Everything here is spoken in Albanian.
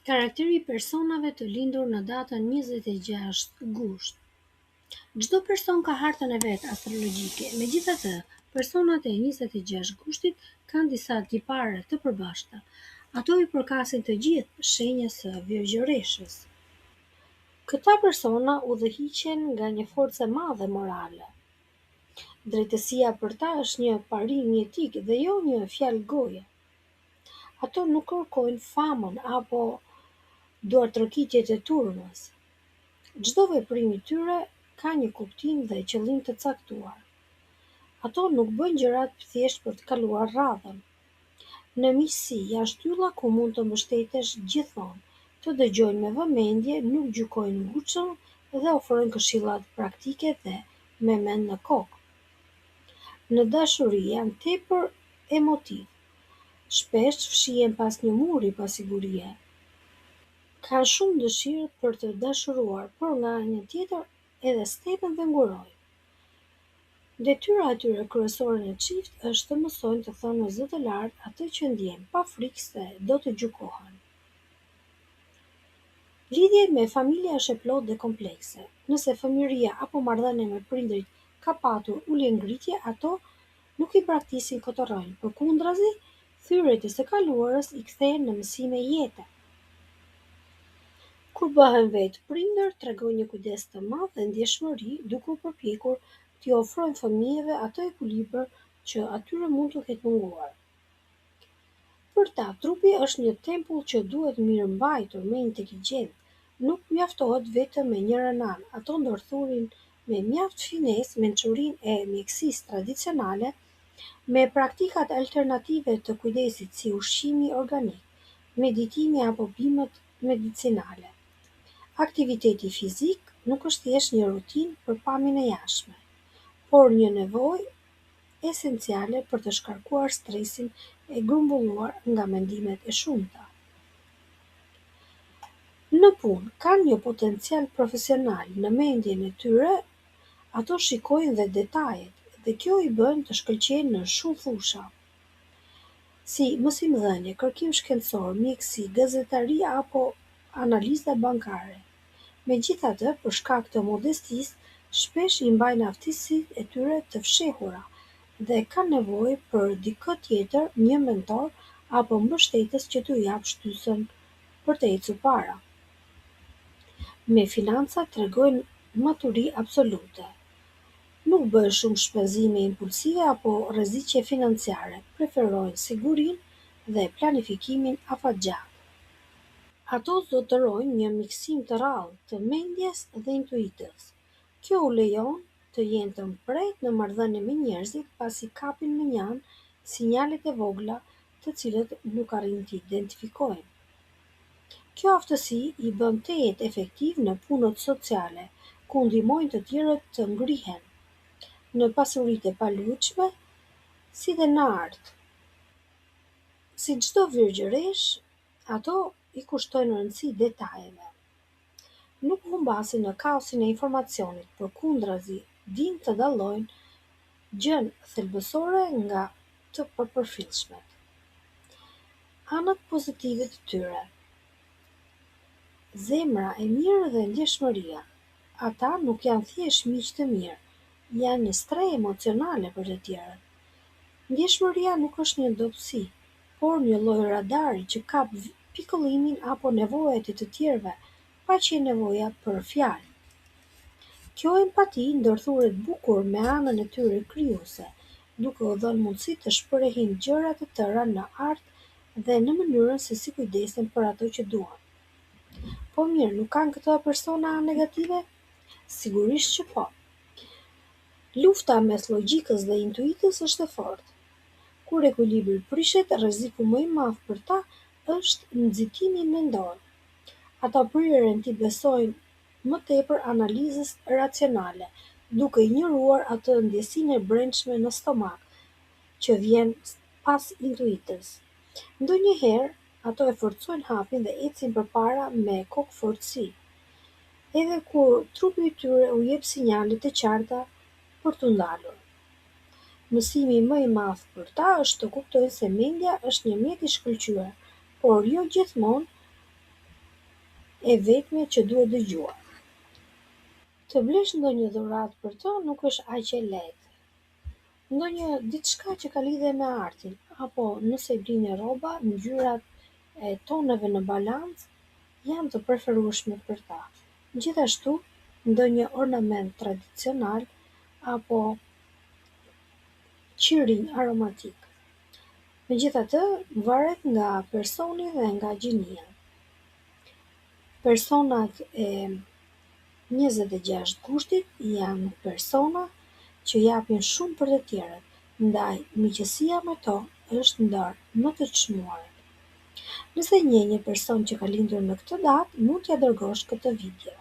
Karakteri i personave të lindur në datën 26 gusht. Çdo person ka hartën e vet astrologjike, megjithatë, personat e 26 gushtit kanë disa tipare të përbashkëta. Ato i përkasin të gjithë shenjës së Vjergjoreshës. Këta persona udhëhiqen nga një forcë e madhe morale. Drejtësia për ta është një parim jetik dhe jo një fjalë goje. Ato nuk kërkojnë famën apo duartërkitjet e turmës. Çdo veprim i tyre ka një kuptim dhe qëllim të caktuar. Ato nuk bëjnë gjërat thjesht për të kaluar radhën. Në miqësi janë shtylla ku mund të mbështetesh gjithmonë, të dëgjojnë me vëmendje, nuk gjykojnë ngushëm dhe ofrojnë këshilla praktike dhe me mend në kokë. Në dashuri janë tepër emotiv. Shpesh fshihen pas një muri pasigurie. Kanë shumë dëshirë për të dashuruar, por nga një tjetër edhe stepën dhe ngurojnë. Detyra e tyre kryesore në çift është të mësojnë të thonë me zë të lartë atë që ndjejnë, pa frikë se do të gjykohen. Lidhja me familja është e plotë dhe komplekse. Nëse fëmijëria apo marrëdhënia me prindërit ka patur ulëngritje, ato nuk i braktisin këtë rol. Përkundrazi, thyrjet e së kaluarës i kthehen në mësime jete. Kur bëhen vetë prindër, tregojnë një kujdes të madh dhe ndjeshmëri, duke u përpjekur t'i ofrojnë fëmijëve atë ekuilibër që atyre mund t'u ketë munguar. Për ta, trupi është një tempull që duhet mirëmbajtur me inteligjencë. Nuk mjaftohet vetëm me një rënan, ato ndërthurin me mjaft finesë mençurinë e mjekësisë tradicionale, me praktikat alternative të kujdesit si ushqimi organik, meditimi apo bimët medicinale. Aktiviteti fizik nuk është thjesht një rutinë për pamjen e jashtme, por një nevojë esenciale për të shkarkuar stresin e grumbulluar nga mendimet e shumta. Në punë kanë një potencial profesional, në mendjen e tyre ato shikojnë dhe detajet dhe kjo i bën të shkëlqejnë në shumë fusha, si mësimdhënie, kërkim shkencor, mjekësi, gazetari apo analiza bankare. Megjithatë, për shkak të modestisë, shpesh i mbajnë aftësitë e tyre të fshehura dhe kanë nevojë për dikë tjetër, një mentor apo mbështetës që t'u japë shtysën për të ecur para. Me financat tregojnë maturi absolute. Nuk bëjnë shumë shpenzime impulsive apo rreziqe financiare, preferojnë sigurinë dhe planifikimin afatgjatë. Ato zotërojnë një miksim të rrallë të mendjes dhe intuitës. Kjo u lejon të jenë të mprejtë në marrëdhënie me njerëzit pasi kapin me një anë sinjalet e vogla të cilët nuk arrin t'i identifikojnë. Kjo aftësi i bën të jetë efektiv në punët sociale, ku ndihmojnë të tjerët të ngrihen, në pasuritë e paluajtshme, si dhe në art. Si çdo virgjëresh, ato i kushtojnë rëndësi detajeve. Nuk humbasin në kaosin e informacionit, përkundrazi dinë të dallojnë gjën thelbësore nga të përpërfillshmet. Anët pozitive të tyre. Zemra e mirë dhe ndjeshmëria. Ata nuk janë thjesht miq të mirë, janë një streh emocionale për të tjerët. Ndjeshmëria nuk është një dobësi, por një lloj radari që kap pikëllimin apo nevojat e të tjerëve, pa qenë nevoja për fjalë. Kjo empati ndërthuret bukur me anën e tyre krijuese, duke u dhënë mundësi të shprehin gjëra të tëra në art dhe në mënyrën se si kujdesen për ato që duan. Po mirë, nuk kanë këto persona negative? Sigurisht që po. Lufta mes logjikës dhe intuitës është e fortë. Kur ekuilibri prishet, rreziku më i madh për ta është nxitimi mendor. Ata prirën t'i besojnë më tepër analizës racionale, duke ignoruar atë ndjesinë e brendshme në stomak, që vjen pas intuitës. Ndonjëherë, ato e forcojnë hapin dhe ecin përpara me kokëfortësi, edhe kur trupi i tyre u jep sinjale të qarta për t'u ndalur. Mësimi më i madh për ta është të kuptojnë se mendja është një mjet i shkëlqyer, por jo gjithmonë e vetmja që duhet dëgjuar. Të blesh ndonjë dhuratë për të nuk është aq e lehtë. Ndonjë diçka që ka lidhje me artin, apo nëse blen rroba, ngjyrat e toneve në balancë janë të preferueshme për ta. Gjithashtu, ndonjë ornament tradicional apo qirinj aromatik. Megjithatë, varet nga personi dhe nga gjinia. Personat e 26 gushtit janë persona që japin shumë për të tjerët, ndaj miqësia me to është ndër më të çmuarat. Nëse njeh një person që ka lindur në këtë datë, mund t'ia dërgosh këtë video.